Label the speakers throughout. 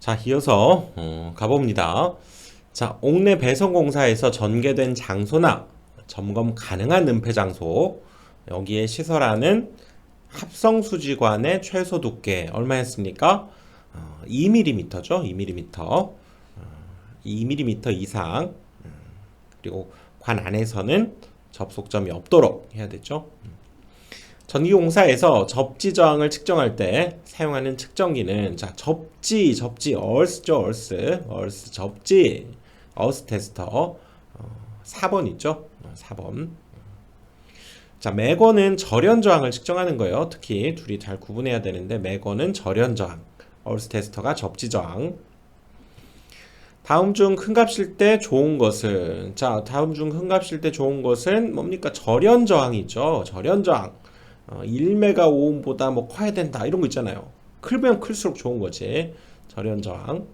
Speaker 1: 자, 이어서 가봅니다. 자, 옥내 배선공사에서 전개된 장소나 점검 가능한 은폐 장소, 여기에 시설하는 합성수지관의 최소 두께 얼마였습니까? 2mm죠. 2mm. 2mm 이상. 그리고 관 안에서는 접속점이 없도록 해야 되죠. 전기공사에서 접지 저항을 측정할 때 사용하는 측정기는 자, 접지 얼스죠. 얼스 접지 얼스 테스터 4번 있죠. 4번. 자, 매거는 절연 저항을 측정하는 거예요. 특히 둘이 잘 구분해야 되는데 매거는 절연 저항, 얼스 테스터가 접지 저항. 다음 중 큰 값일 때 좋은 것은 자, 다음 중 큰 값일 때 좋은 것은 뭡니까? 절연 저항이죠. 절연 저항. 1메가오음보다 뭐 커야 된다 이런 거 있잖아요. 크면 클수록 좋은 거지. 절연 저항.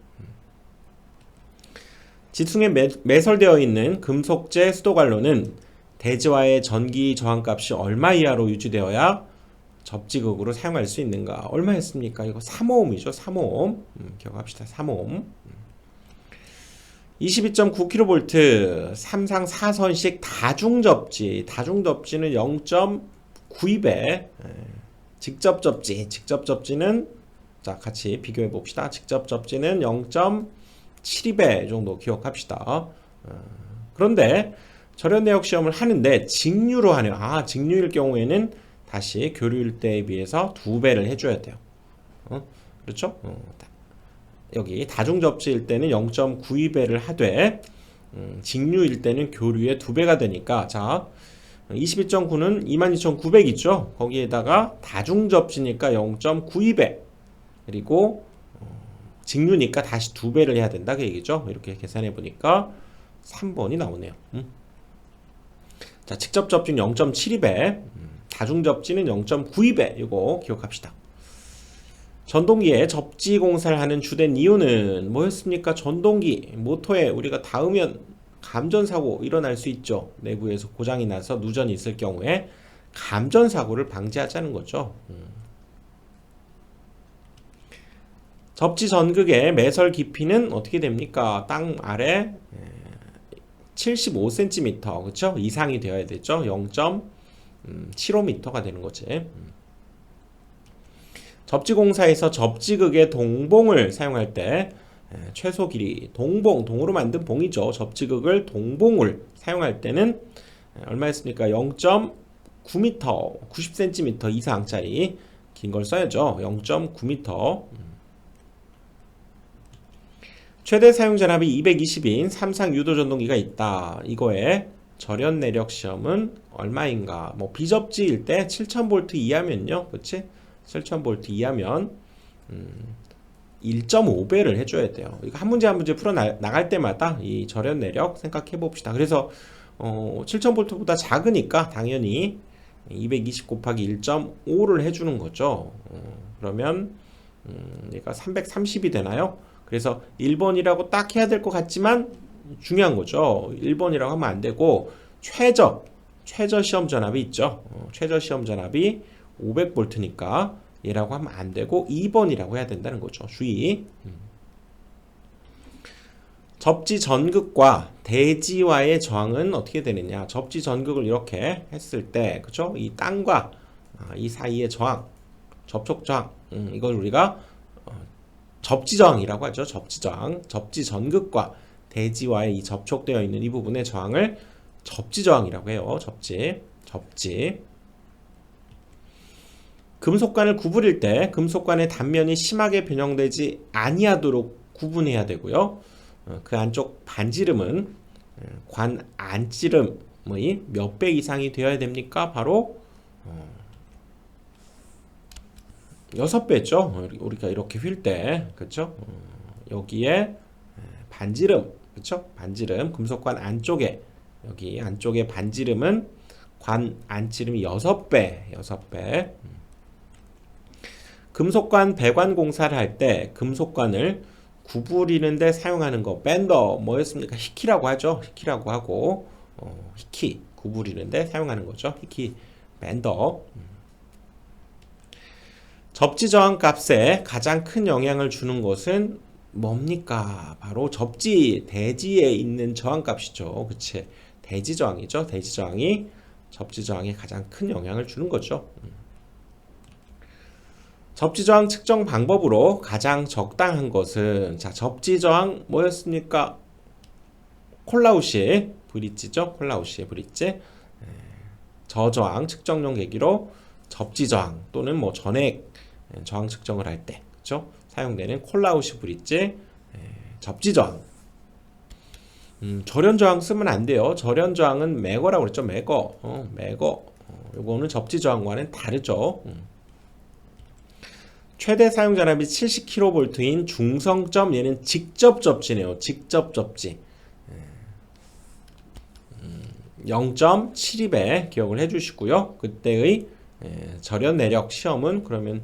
Speaker 1: 지층에 매설되어 있는 금속재 수도관로는 대지와의 전기 저항값이 얼마 이하로 유지되어야 접지극으로 사용할 수 있는가? 얼마였습니까? 이거 3오음이죠. 3오음. 기억합시다. 3오음. 22.9kV 3상 4선식 다중접지. 다중접지는 0.92배. 직접 접지는 자, 같이 비교해 봅시다. 직접 접지는 0.72배 정도 기억합시다. 그런데 절연 내역 시험을 하는데 직류로 하네요. 직류일 경우에는 다시 교류일 때에 비해서 2배를 해줘야 돼요. 그렇죠? 여기 다중 접지일 때는 0.92배를 하되 직류일 때는 교류의 2배가 되니까 자, 22.9는 22,900 있죠. 거기에다가 다중 접지니까 0.92배 그리고 직류니까 다시 2배를 해야 된다 그 얘기죠. 이렇게 계산해 보니까 3번이 나오네요. 자, 직접 접지는 0.72배, 다중 접지는 0.92배. 이거 기억합시다. 전동기에 접지 공사를 하는 주된 이유는 뭐였습니까? 전동기 모터에 우리가 닿으면 감전사고 일어날 수 있죠. 내부에서 고장이 나서 누전이 있을 경우에 감전사고를 방지하자는 거죠. 접지 전극의 매설 깊이는 어떻게 됩니까? 땅 아래 75cm 그렇죠? 이상이 되어야 되죠. 0.75m가 되는 거지. 접지공사에서 접지극의 동봉을 사용할 때 최소 길이 동으로 만든 봉이죠. 접지극을 동봉을 사용할 때는 얼마였습니까? 0.9m 90cm 이상짜리 긴 걸 써야죠. 0.9m. 최대 사용 전압이 220인 3상 유도 전동기가 있다. 이거의 절연 내력 시험은 얼마인가? 뭐 비접지일 때 7000V 이하면요. 그렇지? 7000V 이하면 1.5배를 해줘야 돼요. 이거 한 문제 한 문제 풀어 나갈 때마다 이 절연 내력 생각해 봅시다. 그래서 7000V보다 작으니까 당연히 220 곱하기 1.5를 해주는 거죠. 그러면 얘가 330이 되나요? 그래서 1번이라고 딱 해야 될 것 같지만 중요한 거죠. 1번이라고 하면 안 되고 최저 시험 전압이 있죠. 최저 시험 전압이 500V니까 얘라고 하면 안 되고 2번이라고 해야 된다는 거죠. 주의. 접지 전극과 대지와의 저항은 어떻게 되느냐? 접지 전극을 이렇게 했을 때, 그죠? 이 땅과 이 사이의 저항, 접촉 저항, 이걸 우리가 접지 저항이라고 하죠. 접지 저항, 접지 전극과 대지와의 이 접촉되어 있는 이 부분의 저항을 접지 저항이라고 해요. 접지. 금속관을 구부릴 때 금속관의 단면이 심하게 변형되지 아니하도록 구분해야 되고요. 그 안쪽 반지름은 관 안지름의 몇 배 이상이 되어야 됩니까? 바로 6배죠. 우리가 이렇게 휠 때, 그렇죠? 여기에 반지름, 그렇죠? 반지름, 금속관 안쪽에 여기 안쪽에 반지름은 관 안지름이 6배. 금속관 배관 공사를 할 때 금속관을 구부리는데 사용하는 거 밴더 뭐였습니까? 히키라고 하죠. 히키라고 하고 히키 구부리는데 사용하는 거죠. 히키 밴더. 접지 저항 값에 가장 큰 영향을 주는 것은 뭡니까? 바로 접지, 대지에 있는 저항값이죠. 그치? 대지 저항이죠. 대지 저항이 접지 저항에 가장 큰 영향을 주는 거죠. 접지 저항 측정 방법으로 가장 적당한 것은, 자, 접지 저항 뭐였습니까? 콜라우시의 브릿지죠. 콜라우시의 브릿지. 저저항 측정용 계기로 접지 저항 또는 뭐 전액 저항 측정을 할 때, 그렇죠? 사용되는 콜라우시 브릿지 접지 저항. 절연 저항 쓰면 안 돼요. 절연 저항은 매거라고 그랬죠. 매거. 매거. 요거는 접지 저항과는 다르죠. 최대 사용 전압이 70kV인 중성점, 얘는 직접 접지네요. 직접 접지. 0.72배 기억을 해주시고요. 그때의 절연 내력 시험은 그러면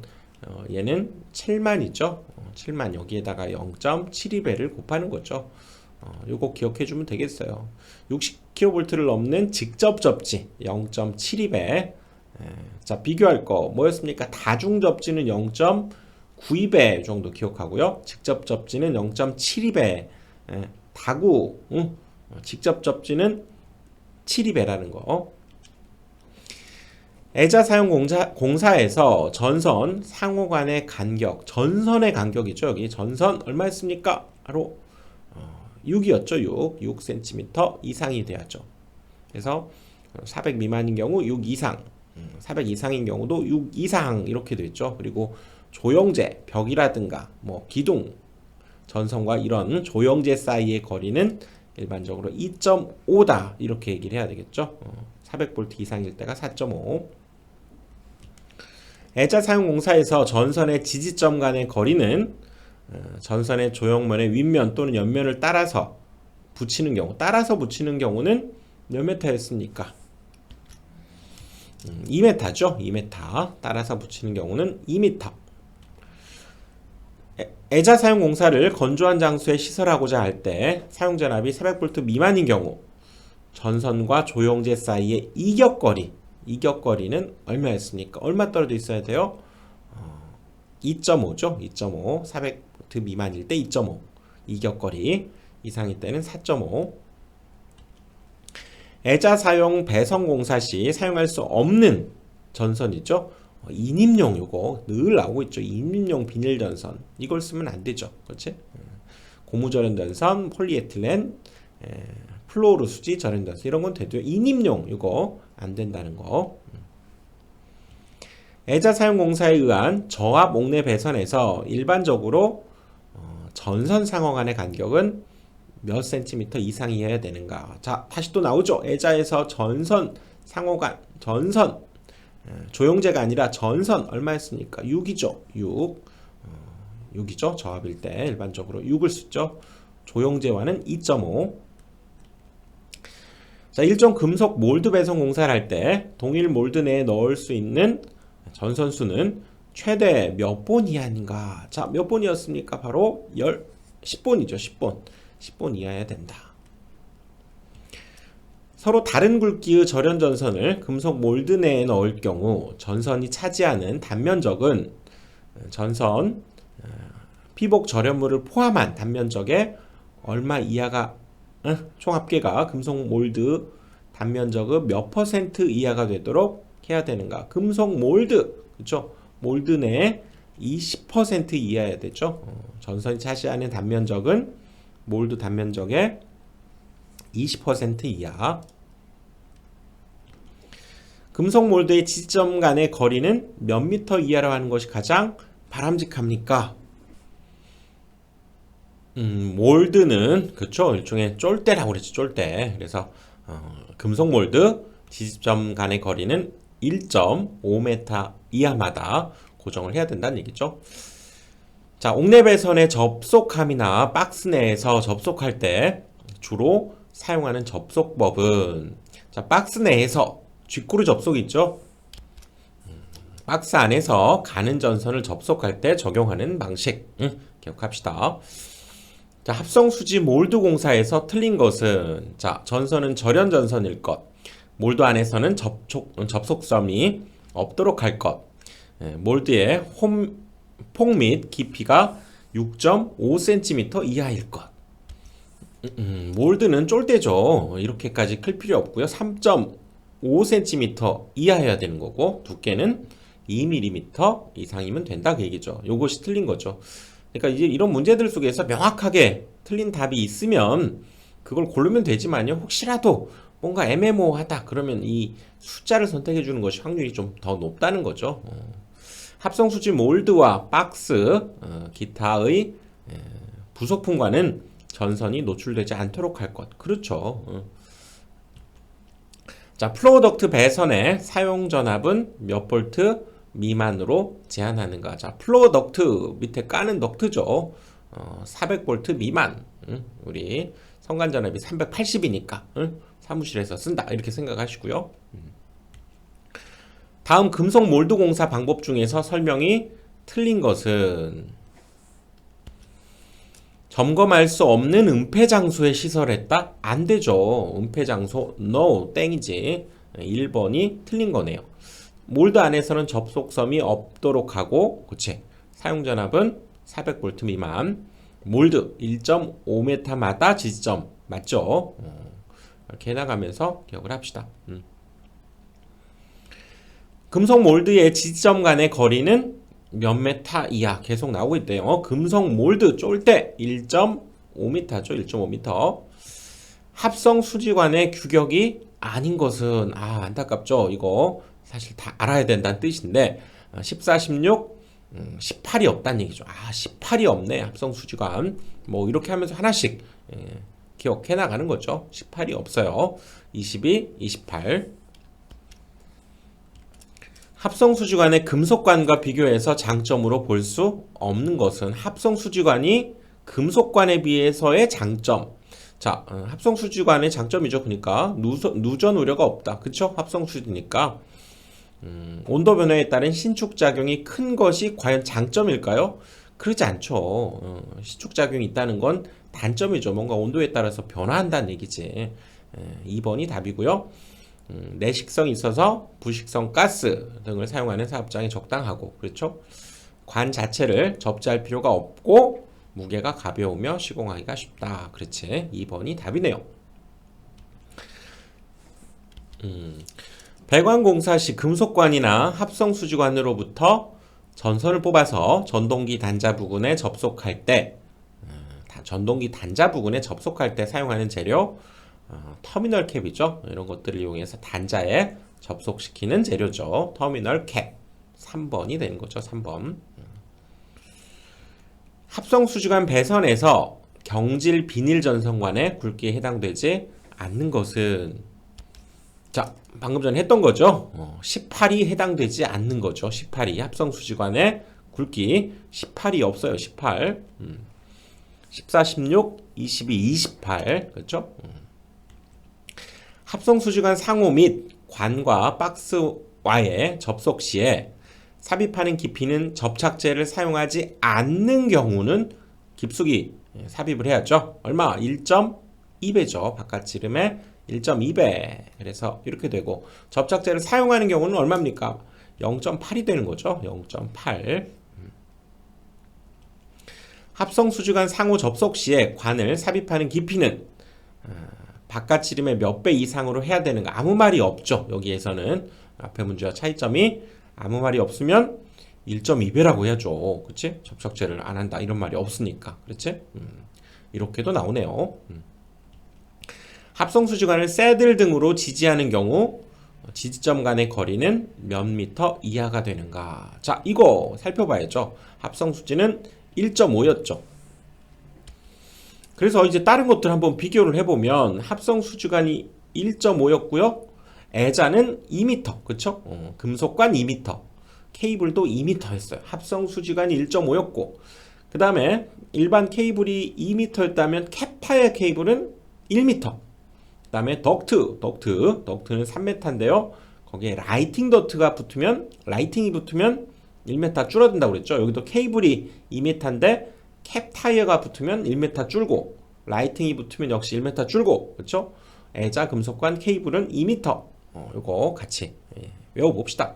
Speaker 1: 얘는 7만이죠. 7만 여기에다가 0.72배를 곱하는 거죠. 요거 기억해주면 되겠어요. 60kV를 넘는 직접 접지 0.72배. 자, 비교할 거 뭐였습니까? 다중 접지는 0.92배 정도 기억하고요. 직접 접지는 0.72배. 다구 직접 접지는 72배라는 거. 애자 사용 공사에서 전선 상호 간의 간격, 전선의 간격이죠. 여기 전선 얼마였습니까? 바로 6이었죠. 6cm 이상이 돼야죠. 그래서 400 미만인 경우 6 이상, 400 이상인 경우도 6 이상 이렇게 됐죠. 그리고 조영제, 벽이라든가 뭐 기둥, 전선과 이런 조영제 사이의 거리는 일반적으로 2.5다 이렇게 얘기를 해야 되겠죠. 400V 이상일 때가 4.5. 애자 사용 공사에서 전선의 지지점 간의 거리는 전선의 조형면의 윗면 또는 옆면을 따라서 붙이는 경우, 따라서 붙이는 경우는 몇 m였습니까? 2m죠. 2m. 따라서 붙이는 경우는 2m. 애자 사용 공사를 건조한 장소에 시설하고자 할 때 사용 전압이 400V 미만인 경우 전선과 조영제 사이의 이격거리는 얼마였습니까? 얼마 떨어져 있어야 돼요? 2.5죠. 2.5. 400V 미만일 때 2.5. 이격거리 이상일 때는 4.5. 애자 사용 배선 공사 시 사용할 수 없는 전선이죠. 인입용, 요거 늘 나오고 있죠. 인입용 비닐 전선, 이걸 쓰면 안 되죠. 그렇지? 고무 절연 전선, 폴리에틸렌, 플로르 수지 절연 전선, 이런 건 돼도 인입용 요거 안 된다는 거. 애자 사용 공사에 의한 저압 옥내 배선에서 일반적으로 전선 상호 간의 간격은 몇 cm 이상이어야 되는가? 자, 다시 또 나오죠. 애자에서 전선 상호 간, 전선 조영제가 아니라 전선 얼마였습니까? 6이죠. 6이죠. 저압일 때 일반적으로 6을 쓰죠. 조영제와는 2.5. 자, 일종 금속 몰드 배선 공사를 할 때 동일 몰드 내에 넣을 수 있는 전선 수는 최대 몇 본 이하인가? 자, 몇 본이었습니까? 바로 10본이죠. 10본. 10본 이하여야 된다. 서로 다른 굵기의 절연 전선을 금속 몰드 내에 넣을 경우 전선이 차지하는 단면적은 전선 피복 절연물을 포함한 단면적의 얼마 이하가 총 합계가 금속 몰드 단면적의 몇 퍼센트 이하가 되도록 해야 되는가? 금속 몰드, 그렇죠? 몰드 내에 20% 이하여야 되죠. 전선이 차지하는 단면적은 몰드 단면적의 20% 이하. 금속 몰드의 지지점 간의 거리는 몇 미터 이하로 하는 것이 가장 바람직합니까? 몰드는 그렇죠. 일종의 쫄대라고 그랬죠. 쫄대. 그래서 금속 몰드 지지점 간의 거리는 1.5m 이하마다 고정을 해야 된다는 얘기죠. 자, 옥내 배선의 접속함이나 박스 내에서 접속할 때 주로 사용하는 접속법은, 자, 박스 내에서 뒷구르 접속 있죠. 박스 안에서 가는 전선을 접속할 때 적용하는 방식 기억합시다. 자, 합성수지 몰드 공사에서 틀린 것은, 자, 전선은 절연 전선일 것, 몰드 안에서는 접속점이 없도록 할 것, 몰드의 폭 및 깊이가 6.5cm 이하일 것. 몰드는 쫄대죠. 이렇게까지 클 필요 없고요. 3.5cm 이하여야 되는 거고, 두께는 2mm 이상이면 된다 그 얘기죠. 요것이 틀린 거죠. 그러니까 이제 이런 문제들 속에서 명확하게 틀린 답이 있으면 그걸 고르면 되지만요. 혹시라도 뭔가 애매모호하다 그러면 이 숫자를 선택해 주는 것이 확률이 좀 더 높다는 거죠. 합성수지 몰드와 박스, 기타의 부속품과는 전선이 노출되지 않도록 할 것. 그렇죠. 자, 플로우 덕트 배선의 사용 전압은 몇 볼트 미만으로 제한하는가. 자, 플로우 덕트 밑에 까는 덕트죠. 400V 미만. 우리 성간 전압이 380이니까 사무실에서 쓴다 이렇게 생각하시고요. 다음 금속 몰드 공사 방법 중에서 설명이 틀린 것은 점검할 수 없는 은폐 장소에 시설했다? 안 되죠. 은폐 장소 no 땡이지. 1번이 틀린 거네요. 몰드 안에서는 접속섬이 없도록 하고, 그치? 사용 전압은 400V 미만. 몰드 1.5m마다 지점 맞죠? 이렇게 해나가면서 기억을 합시다. 금속 몰드의 지점 간의 거리는 몇 메타 이하 계속 나오고 있대요. 금속 몰드 쫄대 1.5m죠. 1.5m. 합성 수지관의 규격이 아닌 것은 안타깝죠. 이거 사실 다 알아야 된다는 뜻인데 14, 16, 18이 없다는 얘기죠. 18이 없네. 합성 수지관. 뭐 이렇게 하면서 하나씩 기억해 나가는 거죠. 18이 없어요. 22, 28. 합성수지관의 금속관과 비교해서 장점으로 볼 수 없는 것은 합성수지관이 금속관에 비해서의 장점. 자, 합성수지관의 장점이죠. 그러니까 누전 우려가 없다. 그쵸? 합성수지니까 온도 변화에 따른 신축작용이 큰 것이 과연 장점일까요? 그렇지 않죠. 신축작용이 있다는 건 단점이죠. 뭔가 온도에 따라서 변화한다는 얘기지. 2번이 답이고요. 내식성이 있어서 부식성 가스 등을 사용하는 사업장에 적당하고, 그렇죠? 관 자체를 접지할 필요가 없고 무게가 가벼우며 시공하기가 쉽다. 그렇지. 2번이 답이네요. 배관 공사 시 금속관이나 합성수지관으로부터 전선을 뽑아서 전동기 단자 부근에 접속할 때, 전동기 단자 부근에 접속할 때 사용하는 재료, 터미널 캡이죠. 이런 것들을 이용해서 단자에 접속시키는 재료죠. 터미널 캡. 3번이 되는 거죠. 3번. 합성수지관 배선에서 경질 비닐 전선관의 굵기에 해당되지 않는 것은, 자, 방금 전에 했던 거죠. 18이 해당되지 않는 거죠. 18이 합성수지관의 굵기 18이 없어요. 18. 14, 16, 22, 28. 그렇죠? 합성수지관 상호 및 관과 박스와의 접속 시에 삽입하는 깊이는 접착제를 사용하지 않는 경우는 깊숙이 삽입을 해야죠. 얼마? 1.2배죠. 바깥 지름의 1.2배. 그래서 이렇게 되고, 접착제를 사용하는 경우는 얼마입니까? 0.8이 되는 거죠. 0.8. 합성수지관 상호 접속 시에 관을 삽입하는 깊이는 바깥 지름의 몇 배 이상으로 해야 되는가? 아무 말이 없죠. 여기에서는 앞에 문제와 차이점이 아무 말이 없으면 1.2배라고 해야죠. 그치? 접착제를 안 한다 이런 말이 없으니까. 그렇지? 이렇게도 나오네요. 합성수지관을 새들 등으로 지지하는 경우 지지점 간의 거리는 몇 미터 이하가 되는가? 자, 이거 살펴봐야죠. 합성수지는 1.5였죠. 그래서 이제 다른 것들 한번 비교를 해보면 합성수지관이 1.5였고요. 애자는 2m, 그쵸? 금속관 2m, 케이블도 2m였어요. 합성수지관이 1.5였고, 그 다음에 일반 케이블이 2m였다면 캡타이어 케이블은 1m. 그 다음에 덕트는 3m인데요. 거기에 라이팅이 붙으면 1m 줄어든다고 그랬죠. 여기도 케이블이 2m인데 캡타이어가 붙으면 1m 줄고, 라이팅이 붙으면 역시 1m 줄고, 그렇죠? 애자 금속관 케이블은 2m. 요거 같이 외워봅시다.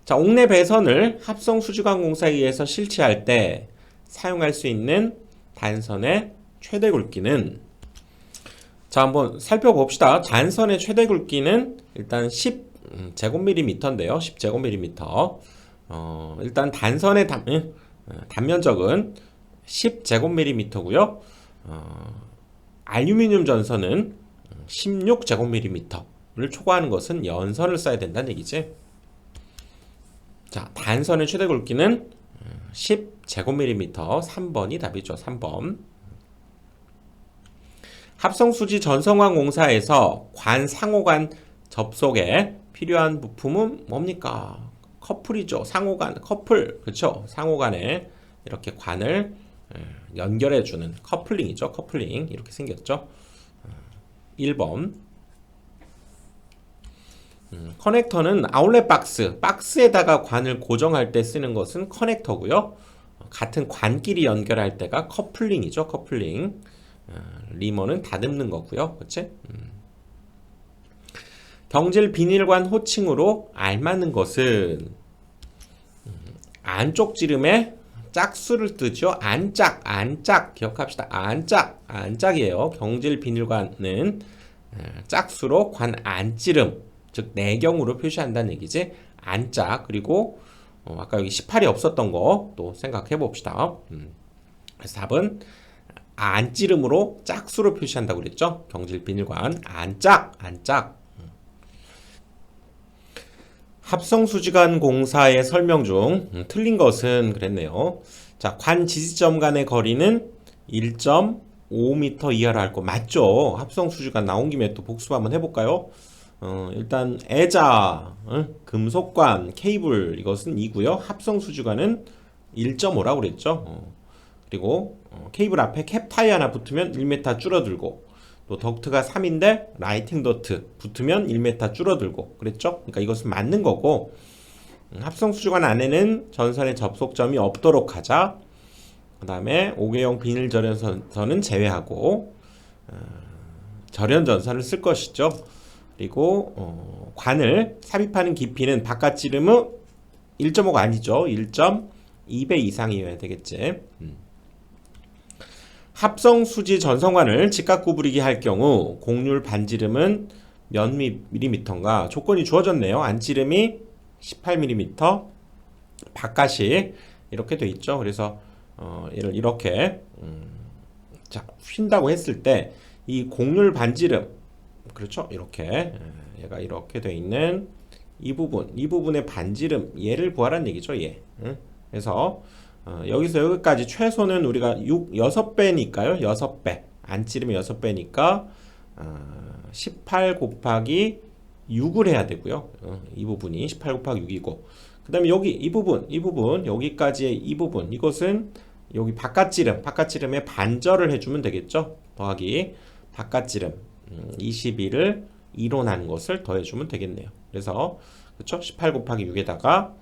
Speaker 1: 자, 옥내 배선을 합성수지관공사에 의해서 실시할 때 사용할 수 있는 단선의 최대 굵기는, 자, 한번 살펴봅시다. 단선의 최대 굵기는 일단 10제곱밀리미터인데요. 10제곱밀리미터. 일단 단선의 단면적은 10제곱밀리미터고요. 알루미늄 전선은 16제곱밀리미터를 초과하는 것은 연선을 써야 된다는 얘기지. 자, 단선의 최대 굵기는 10제곱밀리미터. 3번이 답이죠. 3번. 합성수지 전성관 공사에서 관 상호간 접속에 필요한 부품은 뭡니까? 커플이죠. 상호간, 커플. 그렇죠? 상호간에 이렇게 관을 연결해주는 커플링이죠. 커플링. 이렇게 생겼죠. 1번. 커넥터는 아울렛 박스. 박스에다가 관을 고정할 때 쓰는 것은 커넥터고요. 같은 관끼리 연결할 때가 커플링이죠. 커플링. 리머는 다듬는 거고요. 그치? 경질 비닐관 호칭으로 알맞는 것은 안쪽 지름에 짝수를 뜨죠. 안짝 기억합시다. 안짝이에요. 경질 비닐관은 짝수로 관 안지름, 즉 내경으로 표시한다는 얘기지. 안짝. 그리고 아까 여기 18이 없었던 거 또 생각해 봅시다. 그래서 답은 안지름으로 짝수로 표시한다고 그랬죠. 경질 비닐관 안짝. 합성수지관 공사의 설명 중 틀린 것은 그랬네요. 자, 관 지지점 간의 거리는 1.5m 이하로 할 거 맞죠? 합성수지관 나온 김에 또 복습 한번 해볼까요? 일단 애자, 금속관, 케이블 이것은 2고요. 합성수지관은 1.5라고 그랬죠. 그리고 케이블 앞에 캡 타이 하나 붙으면 1m 줄어들고, 또 덕트가 3인데 라이팅 덕트 붙으면 1m 줄어들고 그랬죠. 그러니까 이것은 맞는 거고, 합성수지관 안에는 전선의 접속점이 없도록 하자. 그 다음에 5개형 비닐 절연선은 제외하고 절연전선을 쓸 것이죠. 그리고 관을 삽입하는 깊이는 바깥 지름은 1.5가 아니죠. 1.2배 이상이어야 되겠지. 합성수지 전성관을 직각 구부리기 할 경우 곡률 반지름은 몇 밀리미터인가 조건이 주어졌네요. 안지름이 18mm, 바깥이 이렇게 돼 있죠. 그래서 얘를 이렇게 자, 휜다고 했을 때 이 곡률 반지름, 그렇죠? 이렇게 얘가 이렇게 돼 있는 이 부분의 반지름, 얘를 구하라는 얘기죠. 얘. 그래서 여기서 여기까지 최소는 우리가 6배니까요. 6배. 안지름이 6배니까 18 곱하기 6을 해야 되고요. 이 부분이 18 곱하기 6이고, 그 다음에 여기 이 부분 여기까지의 이 부분, 이것은 여기 바깥지름의 반절을 해주면 되겠죠. 더하기 바깥지름 22를 2로 나눈 것을 더해주면 되겠네요. 그래서 그렇죠? 18 곱하기 6에다가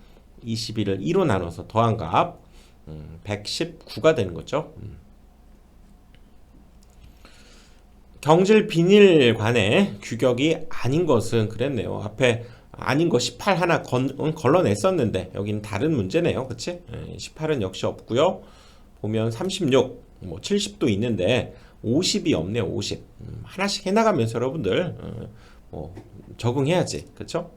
Speaker 1: 22를 2로 나눠서 더한 값 119가 되는 거죠. 경질 비닐관의 규격이 아닌 것은 그랬네요. 앞에 아닌 거 18 하나 걸러냈었는데 여기는 다른 문제네요. 그치? 18은 역시 없고요. 보면 36, 뭐 70도 있는데 50이 없네요. 50. 하나씩 해나가면서 여러분들 뭐 적응해야지. 그쵸?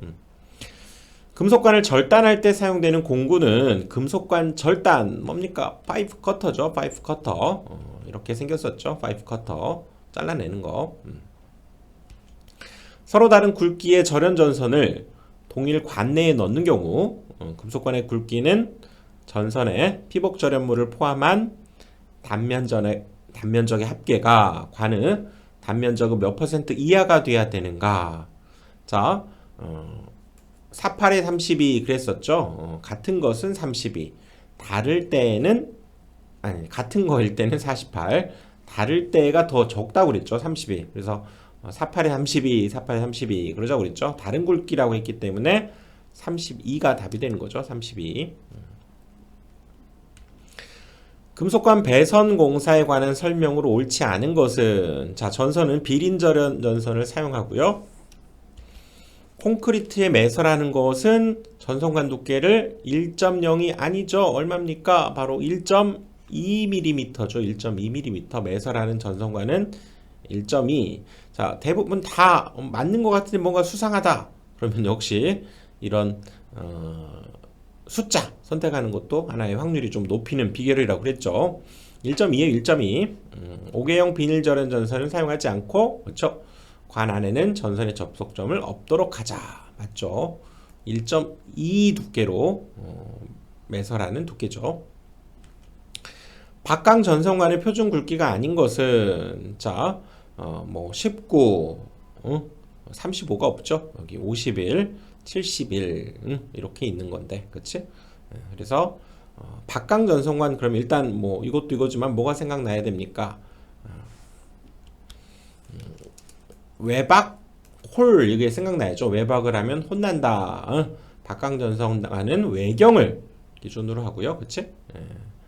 Speaker 1: 금속관을 절단할 때 사용되는 공구는 금속관 절단 뭡니까? 파이프 커터죠. 파이프 커터. 이렇게 생겼었죠. 파이프 커터. 잘라내는 거. 서로 다른 굵기의 절연전선을 동일 관 내에 넣는 경우 금속관의 굵기는 전선에 피복 절연물을 포함한 단면적의 합계가 관의 단면적은 몇 % 이하가 돼야 되는가. 자, 48에 32 그랬었죠. 같은 것은 32, 다를 때는 같은 거일 때는 48, 다를 때가 더 적다고 그랬죠. 32. 그래서 48에 32, 48에 32 그러자고 그랬죠. 다른 굵기라고 했기 때문에 32가 답이 되는 거죠. 32. 금속관 배선 공사에 관한 설명으로 옳지 않은 것은, 자, 전선은 비린절연 전선을 사용하고요. 콘크리트에 매설하는 것은 전선관 두께를 1.0이 아니죠. 얼마입니까? 바로 1.2mm죠. 1.2mm 매설하는 전선관은 1.2. 자, 대부분 다 맞는 것 같은데 뭔가 수상하다. 그러면 역시 이런 숫자 선택하는 것도 하나의 확률이 좀 높이는 비결이라고 그랬죠. 1.2에 1.2. 5개형 비닐 절연 전선을 사용하지 않고, 그렇죠? 관 안에는 전선의 접속점을 없도록 하자. 맞죠? 1.2 두께로 매설하는 두께죠. 박강 전선관의 표준 굵기가 아닌 것은 자, 뭐 19, 35가 없죠. 여기 51, 71 이렇게 있는 건데, 그렇지? 그래서 박강 전선관 그럼 일단 뭐 이것도 이거지만 뭐가 생각나야 됩니까? 외박 홀 이게 생각나야죠. 외박을 하면 혼난다. 박강 전선관은 외경을 기준으로 하고요, 그렇지?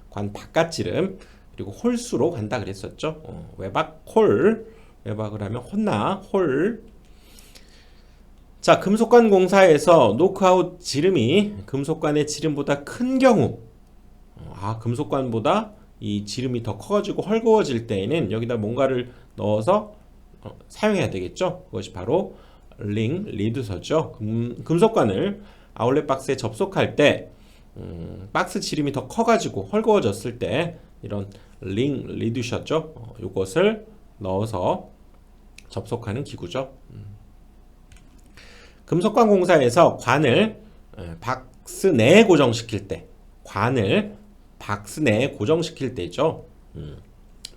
Speaker 1: 관 바깥지름 그리고 홀수로 간다 그랬었죠. 외박 홀 외박을 하면 혼나 홀. 자, 금속관 공사에서 노크아웃 지름이 금속관의 지름보다 큰 경우, 금속관보다 이 지름이 더 커가지고 헐거워질 때에는 여기다 뭔가를 넣어서 사용해야 되겠죠. 그것이 바로 링 리듀서죠. 금속관을 아울렛 박스에 접속할 때 박스 지름이 더 커가지고 헐거워졌을 때 이런 링 리듀서죠. 이것을 넣어서 접속하는 기구죠. 금속관 공사에서 관을 박스 내에 고정시킬 때, 관을 박스 내에 고정시킬 때죠.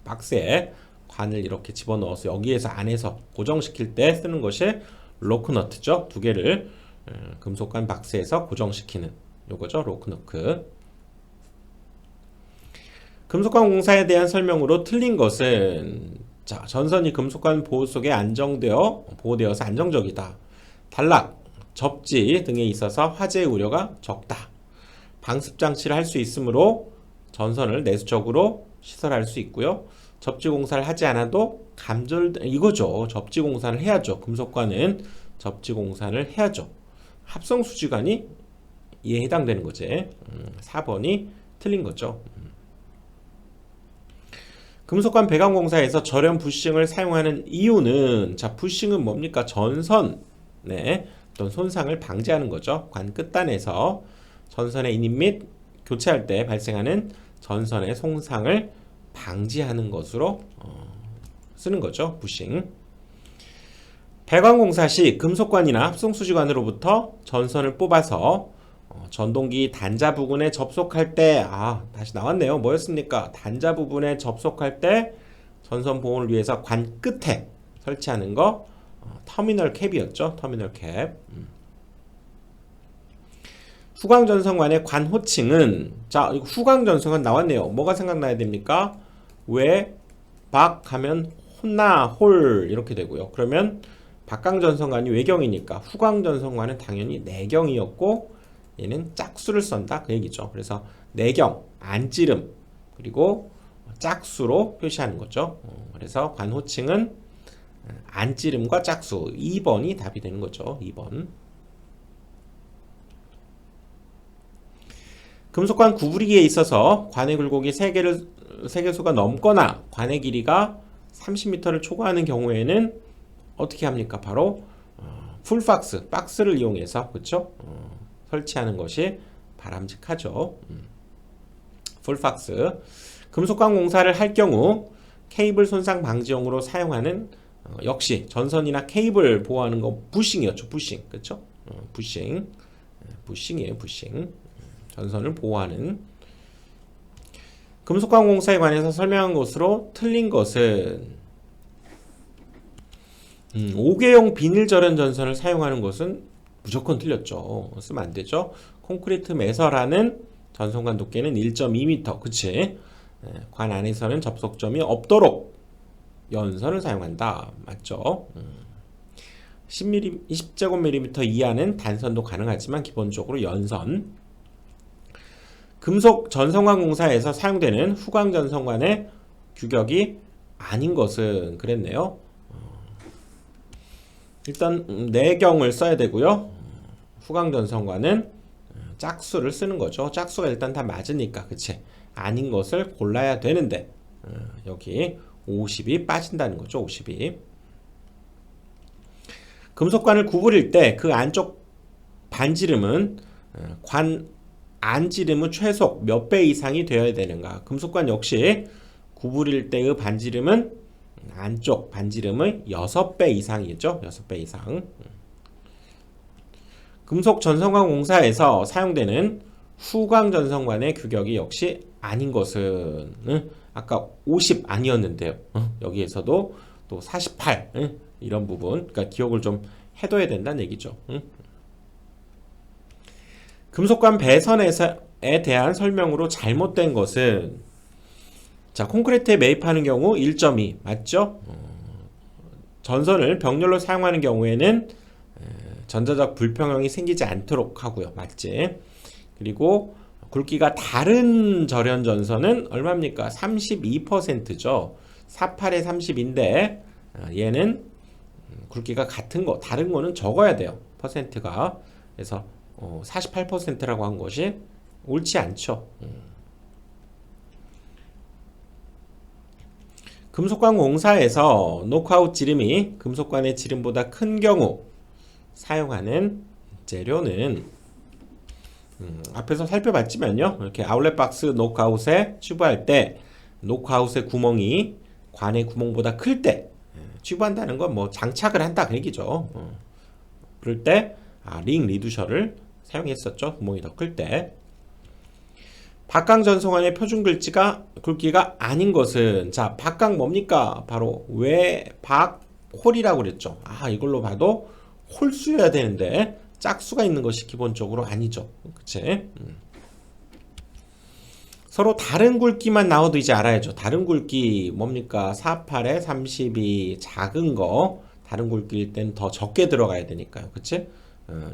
Speaker 1: 박스에 관을 이렇게 집어넣어서 여기에서 안에서 고정시킬 때 쓰는 것이 로크너트죠. 두 개를 금속관 박스에서 고정시키는 요거죠. 로크너트. 금속관 공사에 대한 설명으로 틀린 것은, 자, 전선이 금속관 보호 속에 보호되어서 안정적이다. 단락, 접지 등에 있어서 화재의 우려가 적다. 방습 장치를 할 수 있으므로 전선을 내수적으로 시설할 수 있고요. 접지 공사를 하지 않아도 이거죠. 접지 공사를 해야죠. 금속관은 접지 공사를 해야죠. 합성 수지관이 이에 해당되는 거지. 4번이 틀린 거죠. 금속관 배관 공사에서 절연 부싱을 사용하는 이유는, 자, 부싱은 뭡니까? 전선의 어떤 손상을 방지하는 거죠. 관 끝단에서 전선의 인입 및 교체할 때 발생하는 전선의 손상을 방지하는 것으로 쓰는 거죠. 부싱. 배관 공사 시 금속관이나 합성수지관으로부터 전선을 뽑아서 전동기 단자 부분에 접속할 때, 다시 나왔네요. 뭐였습니까? 단자 부분에 접속할 때 전선 보호를 위해서 관 끝에 설치하는 거 터미널 캡이었죠. 터미널 캡. 후광전선관의 관 호칭은, 자, 이거 후광전선관 나왔네요. 뭐가 생각나야 됩니까? 왜, 박 하면 혼나, 홀 이렇게 되고요. 그러면 박강전선관이 외경이니까 후광전선관은 당연히 내경이었고 얘는 짝수를 쓴다 그 얘기죠. 그래서 내경, 안찌름 그리고 짝수로 표시하는 거죠. 그래서 관 호칭은 안찌름과 짝수 2번이 답이 되는 거죠. 2번. 금속관 구부리기에 있어서 관의 굴곡이 3개소가 넘거나 관의 길이가 30m를 초과하는 경우에는 어떻게 합니까? 바로 풀박스, 박스를 이용해서, 그쵸? 설치하는 것이 바람직하죠. 풀박스. 금속관 공사를 할 경우 케이블 손상 방지용으로 사용하는 역시 전선이나 케이블 보호하는 거 부싱이었죠. 부싱. 그쵸? 부싱. 부싱이에요. 부싱. 전선을 보호하는. 금속관 공사에 관해서 설명한 것으로 틀린 것은 5개형 비닐 절연 전선을 사용하는 것은 무조건 틀렸죠. 쓰면 안 되죠. 콘크리트 매설하는 전선관 두께는 1.2m. 그치? 관 안에서는 접속점이 없도록 연선을 사용한다. 맞죠? 10제곱밀리미터 이하는 단선도 가능하지만 기본적으로 연선. 금속 전선관 공사에서 사용되는 후광 전선관의 규격이 아닌 것은 그랬네요. 일단 내경을 써야 되고요. 후광전선과는 짝수를 쓰는 거죠. 짝수가 일단 다 맞으니까, 그치? 아닌 것을 골라야 되는데 여기 50이 빠진다는 거죠. 50이. 금속관을 구부릴 때 그 안쪽 반지름은 관 안지름은 최소 몇 배 이상이 되어야 되는가? 금속관 역시 구부릴 때의 반지름은 안쪽 반지름의 6배 이상이죠. 6배 이상. 금속 전선관 공사에서 사용되는 후광 전선관의 규격이 역시 아닌 것은 아까 50 아니었는데요. 여기에서도 또 48 이런 부분, 그러니까 기억을 좀 해둬야 된다는 얘기죠. 금속관 배선에 대한 설명으로 잘못된 것은, 자, 콘크리트에 매입하는 경우 1.2 맞죠? 전선을 병렬로 사용하는 경우에는 전자적 불평형이 생기지 않도록 하고요. 맞지? 그리고 굵기가 다른 절연 전선은 얼마입니까? 32%죠. 48에 30인데 얘는 굵기가 같은 거, 다른 거는 적어야 돼요. 퍼센트가. 그래서 48%라고 한 것이 옳지 않죠. 금속관 공사에서 노크아웃 지름이 금속관의 지름보다 큰 경우 사용하는 재료는 앞에서 살펴봤지만요. 이렇게 아울렛 박스 노크아웃에 튜브할 때 노크아웃의 구멍이 관의 구멍보다 클 때 튜브한다는 건 뭐 장착을 한다 그 얘기죠. 그럴 때 링 리두셔를 사용했었죠. 구멍이 더 클 때. 박강 전송관의 표준 굵기가 아닌 것은, 자, 박강 뭡니까? 바로 외박 홀이라고 그랬죠. 이걸로 봐도 홀수여야 되는데 짝수가 있는 것이 기본적으로 아니죠. 그치? 서로 다른 굵기만 나와도 이제 알아야죠. 다른 굵기 뭡니까? 48에 32 작은 거 다른 굵기일 땐 더 적게 들어가야 되니까요. 그치?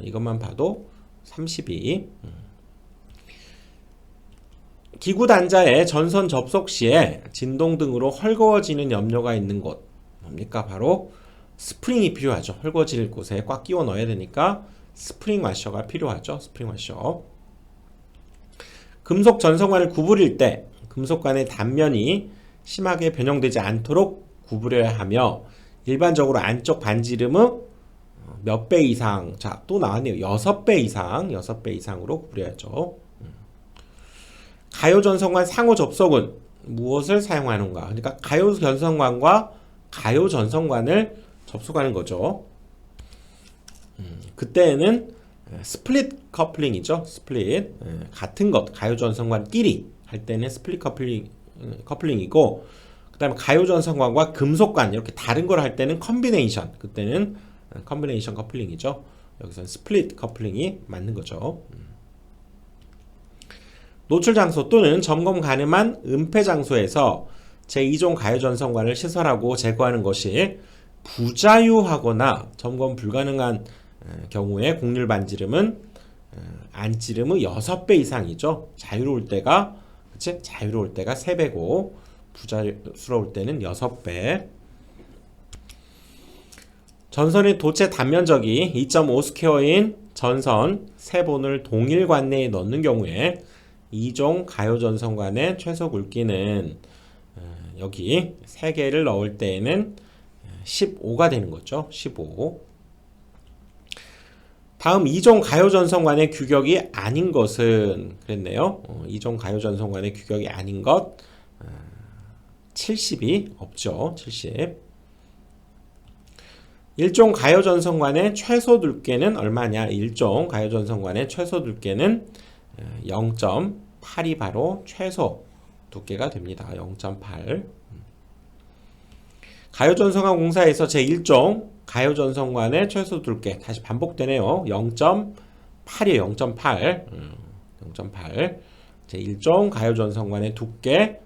Speaker 1: 이것만 봐도 32. 기구 단자의 전선 접속 시에 진동 등으로 헐거워지는 염려가 있는 곳 뭡니까? 바로 스프링이 필요하죠. 헐거워질 곳에 꽉 끼워 넣어야 되니까 스프링 와셔가 필요하죠. 스프링 와셔. 금속 전선관을 구부릴 때 금속관의 단면이 심하게 변형되지 않도록 구부려야 하며, 일반적으로 안쪽 반지름의 몇 배 이상, 자, 또 나왔네요. 6배 이상, 6배 이상으로 구부려야죠. 가요 전선관 상호 접속은 무엇을 사용하는가? 그러니까 가요 전선관과 가요 전선관을 접속하는 거죠. 그때는 스플릿 커플링이죠. 스플릿. 같은 것, 가요 전선관끼리 할 때는 스플릿 커플링이고, 그 다음에 가요 전선관과 금속관 이렇게 다른 걸 할 때는 컨비네이션, 그때는 컨비네이션 커플링이죠. 여기서는 스플릿 커플링이 맞는 거죠. 노출 장소 또는 점검 가능한 은폐 장소에서 제2종 가요 전선관을 시설하고 제거하는 것이 부자유하거나 점검 불가능한 경우에 곡률 반지름은 안지름의 6배 이상이죠. 자유로울 때가, 그치? 자유로울 때가 3배고 부자유스러울 때는 6배. 전선의 도체 단면적이 2.5 스퀘어인 전선 3본을 동일 관내에 넣는 경우에 2종 가요 전선관의 최소 굵기는 여기 3개를 넣을 때에는 15가 되는 거죠. 15. 다음 2종 가요 전선관의 규격이 아닌 것은 그랬네요. 2종 가요 전선관의 규격이 아닌 것 70이 없죠. 70. 1종 가요 전선관의 최소 두께는 얼마냐? 1종 가요 전선관의 최소 두께는 0.8이 바로 최소 두께가 됩니다. 0.8. 가요 전선관 공사에서 제1종 가요 전선관의 최소 두께, 다시 반복되네요. 0.8이에요. 0.8. 0.8. 제1종 가요 전선관의 두께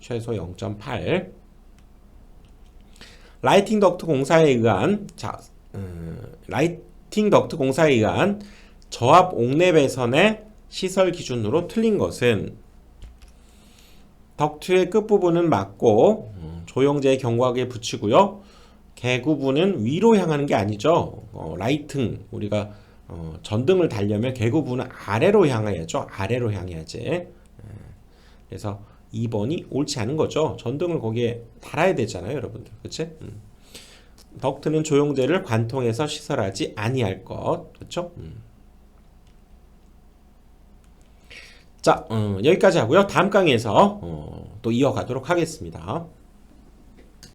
Speaker 1: 최소 0.8. 라이팅 덕트 공사에 의한, 라이팅 덕트 공사에 의한 저압 옥내 배선의 시설 기준으로 틀린 것은, 덕트의 끝부분은 막고 조영제에 견고하게 붙이고요. 개구부는 위로 향하는 게 아니죠. 라이팅 우리가 전등을 달려면 개구부는 아래로 향해야죠. 아래로 향해야지. 그래서 2번이 옳지 않은 거죠. 전등을 거기에 달아야 되잖아요, 여러분들. 그치? 덕트는 조영제를 관통해서 시설하지 아니할 것. 그쵸? 자, 여기까지 하고요. 다음 강의에서 또 이어가도록 하겠습니다.